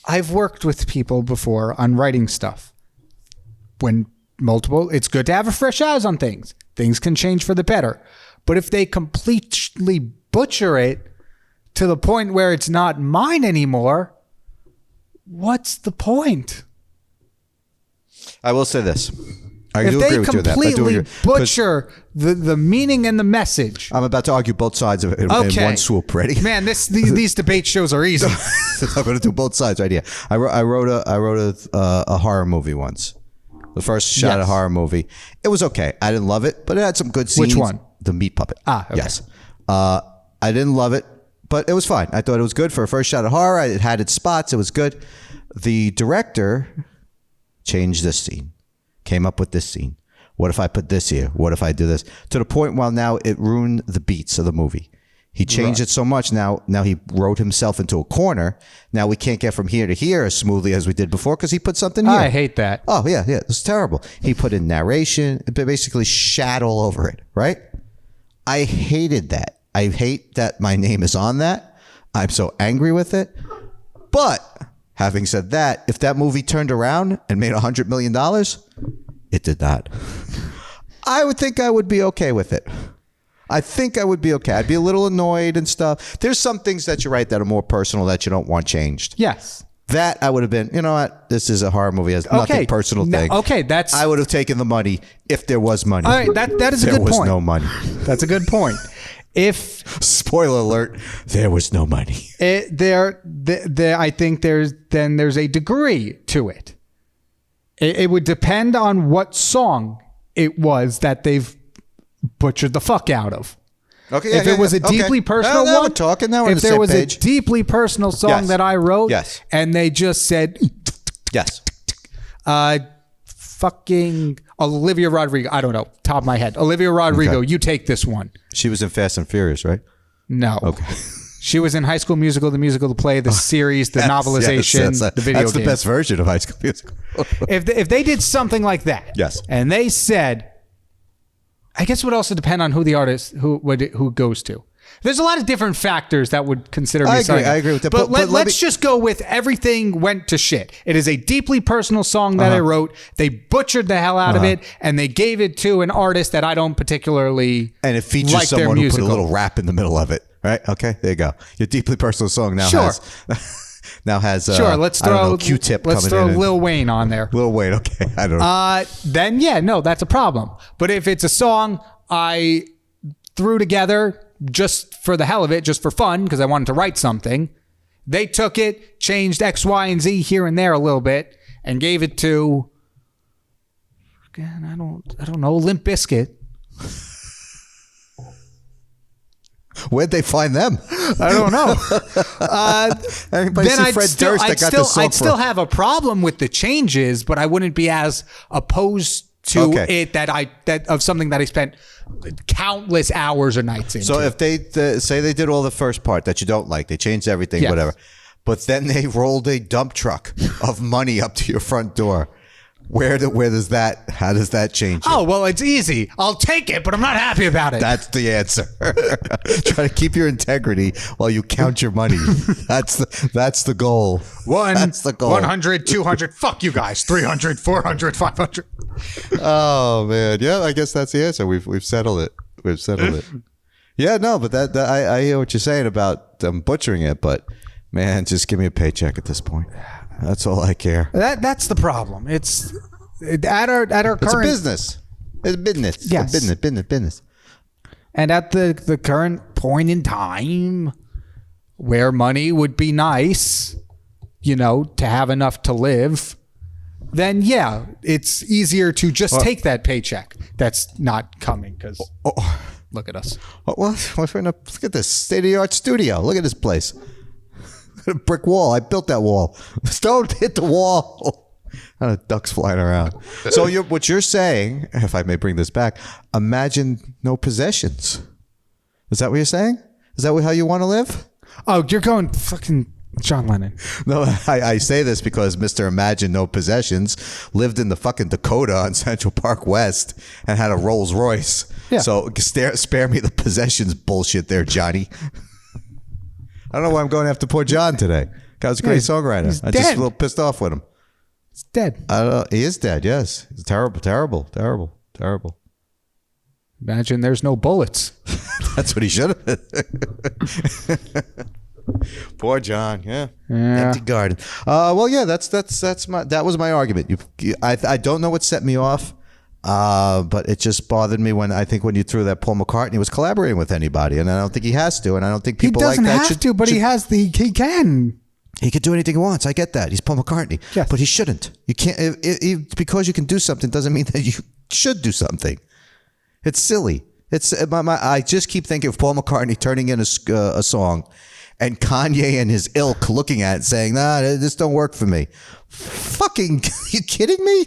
B: I've worked with people before on writing stuff. When it's good to have a fresh eyes on things. Things can change for the better. But if they completely butcher it to the point where it's not mine anymore, what's the point?
A: I will say this. I
B: if
A: do
B: they
A: agree with you with that.
B: completely butcher the meaning and the message.
A: I'm about to argue both sides of it in one swoop. Ready?
B: Man, these debate shows are easy.
A: I'm going to do both sides right here. I wrote a horror movie once. The first shot of horror movie. It was okay. I didn't love it, but it had some good scenes.
B: Which one?
A: The Meat Puppet.
B: Okay.
A: Yes. I didn't love it, but it was fine. I thought it was good for a first shot of horror. It had its spots. It was good. The director changed this scene. Came up with this scene. What if I put this here? What if I do this? To the point while now it ruined the beats of the movie. He changed it so much. Now he wrote himself into a corner. Now we can't get from here to here as smoothly as we did before because he put something here.
B: I hate that.
A: Oh, yeah. It's terrible. He put in narration, basically shat all over it, right? I hated that. I hate that my name is on that. I'm so angry with it. But having said that, if that movie turned around and made $100 million, it did not. I would think I would be okay with it. I think I would be okay. I'd be a little annoyed and stuff. There's some things that you write that are more personal that you don't want changed.
B: Yes.
A: That I would have been, you know what? This is a horror movie. It has nothing personal thing.
B: Okay,
A: I would have taken the money if there was money.
B: All right, that is a good point.
A: There was no money.
B: That's a good point. If
A: spoiler alert, there was no money.
B: I think there's a degree to it. It would depend on what song it was that they've butchered the fuck out of.
A: Okay,
B: if it was a deeply personal one,
A: we're talking. Now we're
B: if there was a deeply personal song that I wrote, and they just said,
A: yes,
B: fucking Olivia Rodrigo. I don't know, top of my head. Olivia Rodrigo, you take this one.
A: She was in Fast and Furious, right?
B: No.
A: Okay.
B: She was in High School Musical, the play, the series, the novelization, the video game.
A: That's the best version of High School Musical.
B: If they did something like that,
A: yes,
B: and they said, I guess it would also depend on who the artist who goes to. There's a lot of different factors that would consider me.
A: I agree with that.
B: But let's just go with everything went to shit. It is a deeply personal song that I wrote. They butchered the hell out of it, and they gave it to an artist that I don't particularly
A: and it features
B: like
A: someone
B: their
A: who put a
B: musical.
A: little rap in the middle of it. Right? Okay, there you go. Your deeply personal song now has
B: sure. Let's throw
A: Q-Tip.
B: Let's throw Lil Wayne on there.
A: Lil Wayne. Okay, I don't know.
B: Then that's a problem. But if it's a song I threw together just for the hell of it, just for fun, because I wanted to write something, they took it, changed X, Y, and Z here and there a little bit, and gave it to, again, I don't know, Limp Bizkit.
A: Where'd they find them?
B: I don't know.
A: Anybody see Fred Durst that got this song
B: I'd still have a problem with the changes, but I wouldn't be as opposed to it that of something that I spent countless hours or nights into.
A: So if they say they did all the first part that you don't like, they changed everything, whatever, but then they rolled a dump truck of money up to your front door. How does that change it?
B: Oh, well, it's easy. I'll take it, but I'm not happy about it.
A: That's the answer. Try to keep your integrity while you count your money. That's the goal. That's the goal.
B: 100, 200, fuck you guys. 300, 400, 500.
A: Oh, man. Yeah, I guess that's the answer. We've settled it. Yeah, no, but that I hear what you're saying about them butchering it, but man, just give me a paycheck at this point. That's all I care.
B: That's the problem. It's at our current.
A: It's a business. It's business.
B: Yes.
A: Business.
B: And at the current point in time, where money would be nice, to have enough to live, then it's easier to just take that paycheck that's not coming because look at us.
A: Look at this state-of-the-art studio. Look at this place. A brick wall. I built that wall. Don't hit the wall. Ducks flying around. So what you're saying, if I may bring this back, imagine no possessions. Is that what you're saying? Is that how you want to live?
B: Oh, you're going fucking John Lennon.
A: No, I say this because Mr. Imagine No Possessions lived in the fucking Dakota on Central Park West and had a Rolls Royce. Yeah. So spare me the possessions bullshit there, Johnny. I don't know why I'm going after poor John today. Guy was a great songwriter.
B: he's
A: I just
B: dead.
A: a little pissed off with him.
B: He's dead.
A: I don't know. He is dead. Yes, it's terrible, terrible, terrible, terrible.
B: Imagine there's no bullets.
A: That's what he should have. Poor John. Yeah. Empty garden. Well, yeah. That was my argument. I don't know what set me off, but it just bothered me when you threw that Paul McCartney was collaborating with anybody, and I don't think he has to, and I don't think people like that
B: He doesn't have to, but he can.
A: He could do anything he wants. I get that. He's Paul McCartney.
B: Yes.
A: But he shouldn't. You can't. Because you can do something doesn't mean that you should do something. It's silly. I just keep thinking of Paul McCartney turning in a song and Kanye and his ilk looking at it saying, nah, this don't work for me. Fucking, you kidding me?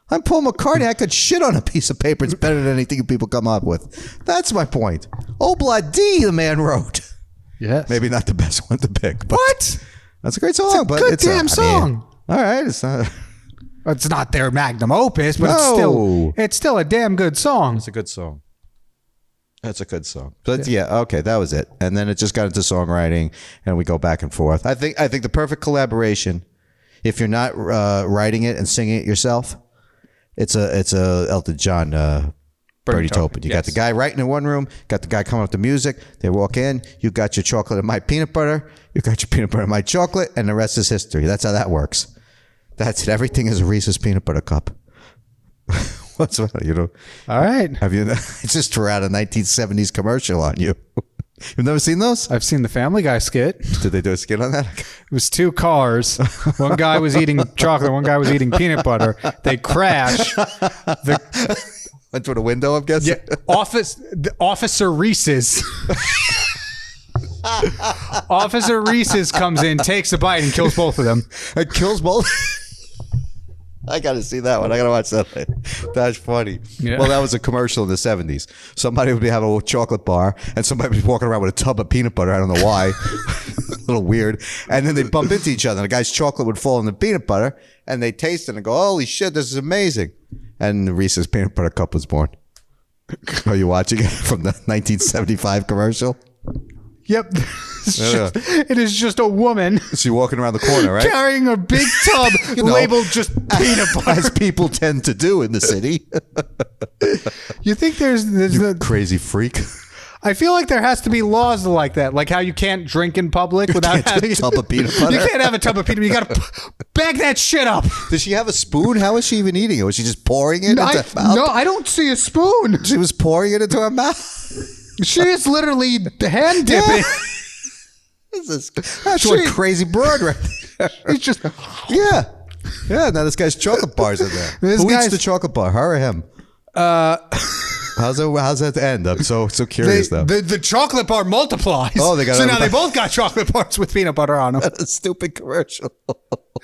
A: I'm Paul McCartney. I could shit on a piece of paper. It's better than anything people come up with. That's my point. Obla-Dee, the man wrote.
B: Yes.
A: Maybe not the best one to pick. But
B: What?
A: that's a great song.
B: It's a damn song.
A: All right. It's not.
B: It's not their magnum opus, but
A: No.
B: it's still a damn good song.
A: It's a good song. That's a good song. But yeah, okay, that was it. And then it just got into songwriting, and we go back and forth. I think the perfect collaboration, if you're not writing it and singing it yourself, it's a Elton John, Bernie Taupin. You got the guy writing in one room, got the guy coming up with the music. They walk in. You got your chocolate and my peanut butter. You got your peanut butter and my chocolate, and the rest is history. That's how that works. That's it. Everything is a Reese's peanut butter cup. What's that?
B: All right.
A: Have you? It's just threw out a 1970s commercial on you. You've never seen those?
B: I've seen the Family Guy skit.
A: Did they do a skit on that?
B: It was two cars. One guy was eating chocolate. One guy was eating peanut butter. They crash.
A: Went through the window, I'm guessing.
B: Officer Reese's. Officer Reese's comes in, takes a bite, and kills both of them.
A: It kills both. I got to see that one. I got to watch that. That's funny.
B: Yeah.
A: Well, that was a commercial in the 70s. Somebody would be having a chocolate bar, and somebody would be walking around with a tub of peanut butter. I don't know why. A little weird. And then they'd bump into each other. And the guy's chocolate would fall in the peanut butter, and they'd taste it and go, holy shit, this is amazing. And the Reese's peanut butter cup was born. Are you watching it from the 1975 commercial?
B: Yep. It is just a woman
A: She's walking around the corner, right?
B: carrying a big tub labeled just peanut butter.
A: As people tend to do in the city.
B: You think there's a
A: Crazy freak.
B: I feel like there has to be laws like that, like how you can't drink in public without having
A: a tub of peanut butter.
B: You can't have a tub of peanut butter. You got to bag that shit up.
A: Does she have a spoon? How is she even eating it? Was she just pouring it into her mouth?
B: No, I don't see a spoon.
A: She was pouring it into her mouth.
B: She is literally hand dipping.
A: That's one crazy broad right there.
B: It's just
A: Yeah. Now this guy's chocolate bars in there. Who eats the chocolate bar? Her or him? How's that end? I'm so curious though.
B: The chocolate bar multiplies.
A: Oh, they got
B: so now
A: everybody-
B: they both got chocolate bars with peanut butter on them.
A: A stupid commercial.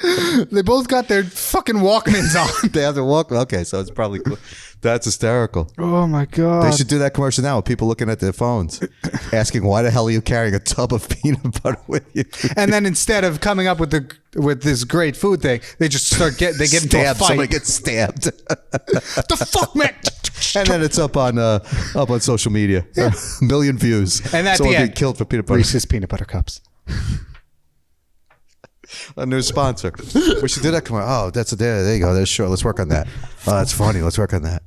B: They both got their fucking Walkmans on.
A: They have to walk. Okay, so it's probably cool. That's hysterical.
B: Oh my god!
A: They should do that commercial now with people looking at their phones, asking why the hell are you carrying a tub of peanut butter with you?
B: And then instead of coming up with this great food thing, they just get into a fight.
A: Somebody gets stabbed.
B: The fuck, man!
A: And then it's up on social media. Yeah. A million views.
B: And at
A: someone
B: the end,
A: being killed for peanut butter.
B: Reese's peanut butter cups.
A: A new sponsor. We should do that commercial. Oh, there you go. That's sure. Let's work on that. Oh, that's funny. Let's work on that.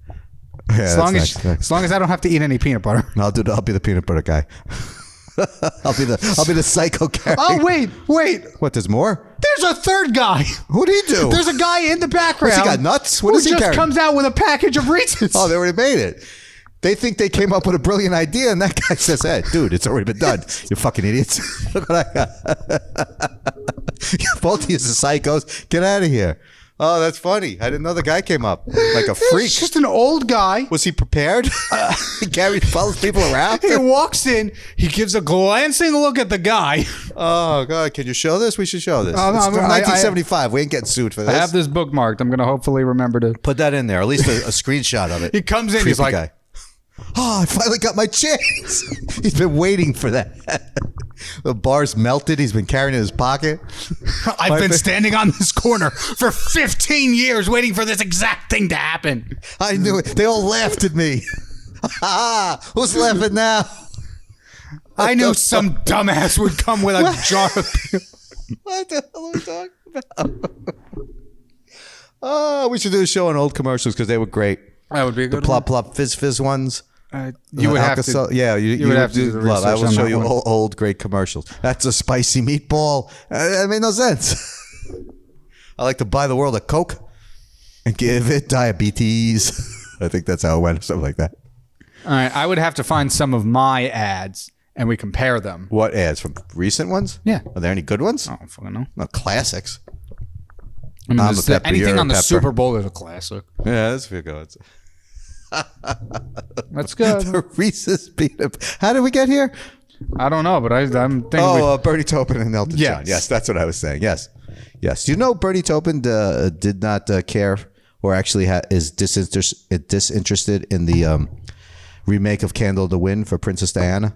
A: Yeah,
B: As long as I don't have to eat any peanut butter.
A: I'll be the peanut butter guy. I'll be the psycho character.
B: Oh wait!
A: What? There's more?
B: There's a third guy.
A: Who'd he do?
B: There's a guy in the background.
A: Has he got nuts? What
B: who
A: is he
B: just
A: carrying?
B: comes out with a package of Reese's.
A: Oh, they already made it. They think they came up with a brilliant idea, and that guy says, "Hey, dude, it's already been done. You fucking idiots! Look what I got. Both of you are psychos. Get out of here." Oh, that's funny. I didn't know the guy came up like a freak.
B: He's just an old guy.
A: Was he prepared? He follows people around.
B: He walks in. He gives a glancing look at the guy.
A: Oh God! Can you show this? We should show this.
B: Oh, no,
A: It's from
B: I-
A: 1975. We ain't getting sued for this.
B: I have this bookmarked. I'm going to hopefully remember to.
A: Put that in there. At least a screenshot of it.
B: He comes in.
A: Creepy
B: He's like,
A: guy. Oh, I finally got my chance. He's been waiting for that. The bar's melted. He's been carrying it in his pocket.
B: I've been standing on this corner for 15 years waiting for this exact thing to happen.
A: I knew it. They all laughed at me. Who's laughing now?
B: I knew some dumbass would come with a jar of peanut.
A: What the hell are we talking about? Oh, we should do a show on old commercials because they were great.
B: That would be a good
A: The plop plop fizz ones.
B: You would have to.
A: Yeah, you
B: would
A: would
B: have to do the
A: love. I
B: research
A: will
B: on
A: show
B: that
A: you
B: one.
A: old great commercials. That's a spicy meatball. That made no sense. I like to buy the world a Coke and give it diabetes. I think that's how it went, or something like that.
B: All right, I would have to find some of my ads and we compare them.
A: What ads from recent ones?
B: Yeah.
A: Are there any good ones?
B: I don't fucking know.
A: No classics.
B: I mean,
A: I'm a pepper,
B: anything
A: you're
B: on
A: a
B: the
A: pepper.
B: Super Bowl is a classic.
A: Yeah, that's pretty good.
B: That's good.
A: The Reese's peanut. How did we get here?
B: I don't know, but I'm thinking.
A: Bernie Taupin and Elton
B: Yes.
A: John. Yes, that's what I was saying. Yes. Do you know Bernie Taupin did not care or actually is disinterested in the remake of Candle in the Wind for Princess Diana?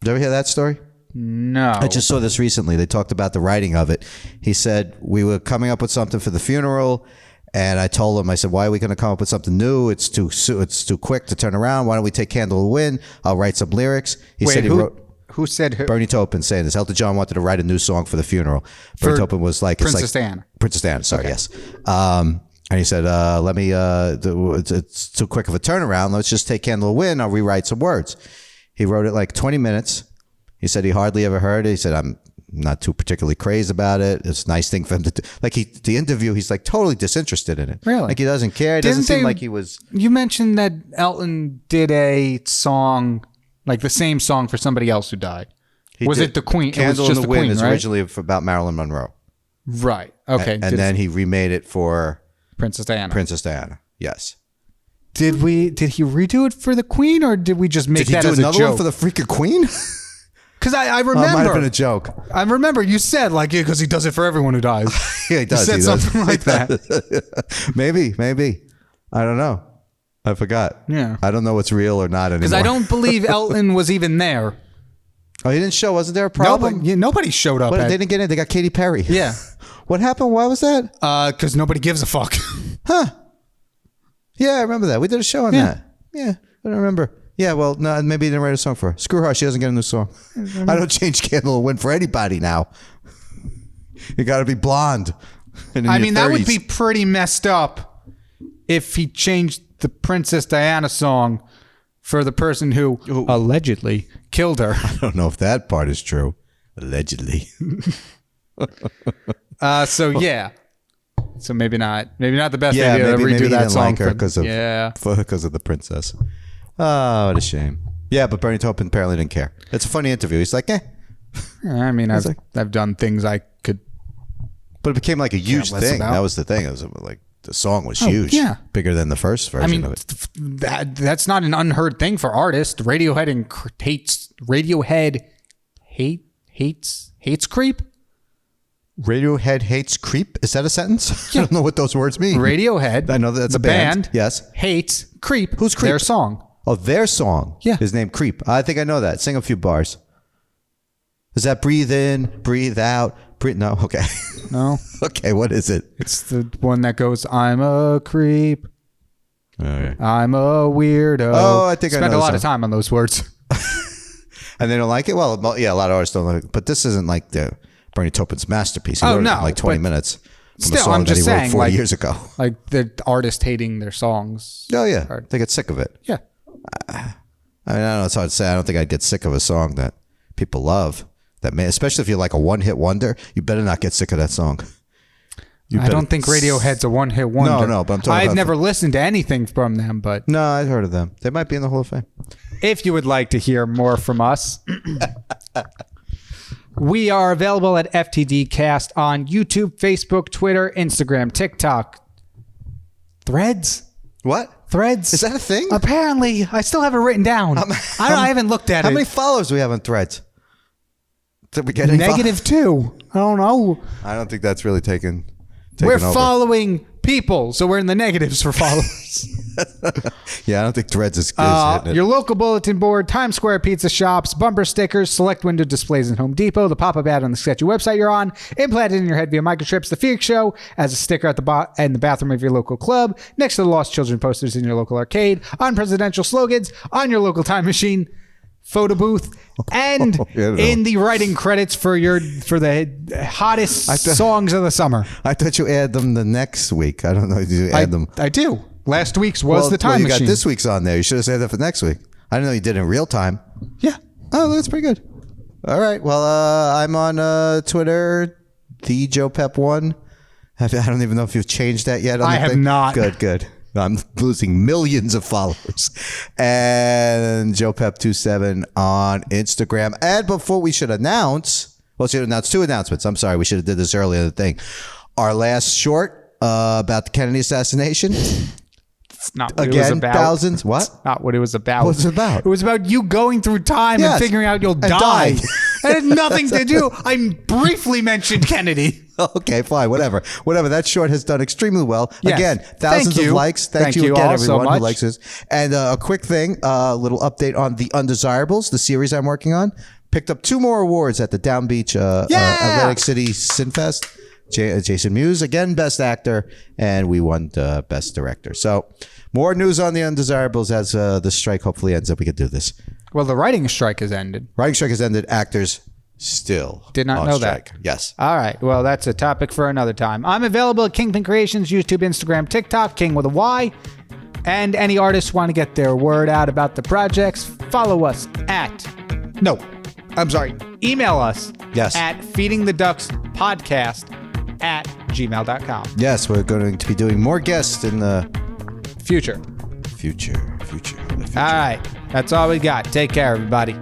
A: Did you ever hear that story?
B: No.
A: I just saw this recently. They talked about the writing of it. He said, we were coming up with something for the funeral, and I told him, I said, why are we going to come up with something new? It's too quick to turn around. Why don't we take Candle in the Wind? I'll write some lyrics. He said he wrote...
B: Who said who?
A: Bernie Taupin saying this. Elton John wanted to write a new song for the funeral. Bernie Taupin was like...
B: Princess Diana.
A: Princess Diana, sorry, yes. And he said, it's too quick of a turnaround. Let's just take Candle in the Wind. I'll rewrite some words. He wrote it like 20 minutes. He said he hardly ever heard it. He said, I'm not too particularly crazed about it. It's a nice thing for him to do. Like the interview, he's like totally disinterested in it.
B: Really?
A: Like he doesn't care. It doesn't seem like he was...
B: You mentioned that Elton did a song, like the same song for somebody else who died. Was it the Queen?
A: Candle
B: it was just
A: in the
B: the
A: Wind
B: Queen,
A: is
B: right?
A: originally about Marilyn Monroe.
B: Right. Okay.
A: And then he remade it for
B: Princess Diana.
A: Princess Diana. Yes.
B: Did he redo it for the Queen, or did we just make
A: Did he
B: that
A: do
B: as a
A: another
B: joke?
A: one for the freaking Queen?
B: Because I
A: It might have
B: remember.
A: been a joke.
B: I remember you said like because he does it for everyone who dies.
A: Yeah, he does.
B: You said
A: He does.
B: something like that.
A: Maybe. I don't know. I forgot.
B: Yeah.
A: I don't know what's real or not anymore.
B: Because I don't believe Elton was even there.
A: Oh, he didn't show. Wasn't there a problem?
B: Nobody showed up.
A: What, they didn't get in. They got Katy Perry.
B: Yeah.
A: What happened? Why was that?
B: Because nobody gives a fuck.
A: Yeah, I remember that. We did a show on
B: Yeah.
A: that. Yeah, I don't remember. Yeah, well, no, maybe he didn't write a song for her. Screw her. She doesn't get a new song. I don't change Candle in the Wind for anybody now. You got to be blonde.
B: I mean, that would be pretty messed up if he changed the Princess Diana song for the person who allegedly killed her.
A: I don't know if that part is true. Allegedly.
B: So yeah. So maybe not the best
A: Yeah,
B: idea to
A: maybe
B: redo
A: he
B: that
A: didn't
B: song
A: like her because of the princess. Oh, what a shame. Yeah, but Bernie Taupin apparently didn't care. It's a funny interview. He's like,
B: I mean, I've done things I could.
A: But it became like a huge
B: less
A: thing.
B: about.
A: That was the thing. It was like the song was huge.
B: yeah.
A: Bigger than the first version
B: I mean,
A: of it.
B: that's not an unheard thing for artists. Radiohead hates Creep.
A: Radiohead hates Creep? Is that a sentence? I don't know what those words mean.
B: Radiohead.
A: I know that's
B: the
A: a band. Yes.
B: Hates Creep.
A: Who's Creep?
B: Their song.
A: Oh, their song.
B: Yeah.
A: His name Creep. I think I know that. Sing a few bars. Is that breathe in, breathe out, breathe? No. Okay.
B: No.
A: Okay. What is it?
B: It's the one that goes, I'm a creep.
A: Okay.
B: I'm a weirdo.
A: Oh, I think I
B: Spent
A: know
B: a
A: the
B: lot of
A: song.
B: time on those words.
A: And they don't like it? Well, yeah, a lot of artists don't like it. But this isn't like the Bernie Taupin's masterpiece. He wrote it in like 20 minutes from a
B: still,
A: song
B: I'm
A: that he
B: just
A: wrote
B: saying,
A: 40
B: like-
A: years ago.
B: Like the artist hating their songs.
A: Oh, yeah. They get sick of it.
B: Yeah.
A: I mean, I don't know. It's hard to say. I don't think I'd get sick of a song that people love. Especially if you're like a one-hit wonder, you better not get sick of that song.
B: I don't think Radiohead's a one-hit wonder.
A: No, but I'm talking
B: I've
A: about-
B: never listened to anything from them, but
A: No, I've heard of them. They might be in the Hall of Fame.
B: if you would like to hear more from us, we are available at FTD Cast on YouTube, Facebook, Twitter, Instagram, TikTok, Threads.
A: What?
B: Threads.
A: Is that a thing?
B: Apparently, I still have it written down. I haven't looked at
A: How
B: it.
A: many followers do we have on Threads? Did we get any
B: -2. I don't know.
A: I don't think that's really taken
B: We're
A: over.
B: following people, so we're in the negatives for followers.
A: Yeah, I don't think Threads is hitting it.
B: Your local bulletin board, Times Square pizza shops, bumper stickers, select window displays in Home Depot, the pop-up ad on the sketchy website you're on, implanted in your head via microchips, the Phoenix Show as a sticker at in the bathroom of your local club, next to the Lost Children posters in your local arcade, on presidential slogans, on your local time machine, photo booth, and
A: I don't know.
B: in the writing credits for the hottest songs of the summer.
A: I thought you add them the next week. I don't know. Did you add them?
B: I do. Last week's was the time
A: you
B: machine.
A: got this week's on there. You should have said that for next week. I didn't know you did it in real time.
B: Yeah.
A: Oh, that's pretty good. All right. Well, I'm on Twitter, the Joe Pep 1. I don't even know if you've changed that yet.
B: I have not.
A: Good. I'm losing millions of followers. And Joe Pep 27 on Instagram. And before we should announce, we should announce 2 announcements. I'm sorry, we should have did this earlier. The thing, our last short about the Kennedy assassination.
B: Not what it was about.
A: Thousands. What?
B: Not what it was about.
A: What was it about?
B: It was about you going through time
A: Yes.
B: and figuring out you'll die.
A: die.
B: It had nothing to do. I briefly mentioned Kennedy.
A: Okay, fine, whatever. That short has done extremely well.
B: Yes.
A: Again, thousands
B: Thank
A: of
B: you.
A: likes. Thank you
B: all
A: again,
B: so
A: everyone who
B: much.
A: likes this. And a quick thing, a little update on The Undesirables, the series I'm working on. Picked up 2 more awards at the Down Beach Atlantic City Sinfest. Jason Mewes, again, Best Actor, and we won Best Director. So more news on The Undesirables as the strike hopefully ends up. We could do this.
B: Well, the writing strike has ended.
A: Writing strike has ended. Actors still
B: Did not
A: on
B: know
A: strike.
B: that.
A: Yes.
B: All right. Well, that's a topic for another time. I'm available at Kingpin Creations, YouTube, Instagram, TikTok, King with a Y. And any artists want to get their word out about the projects, follow us email us at feedingtheduckspodcast@gmail.com.
A: Yes, we're going to be doing more guests in the
B: Future.
A: future.
B: All right. That's all we got. Take care, everybody.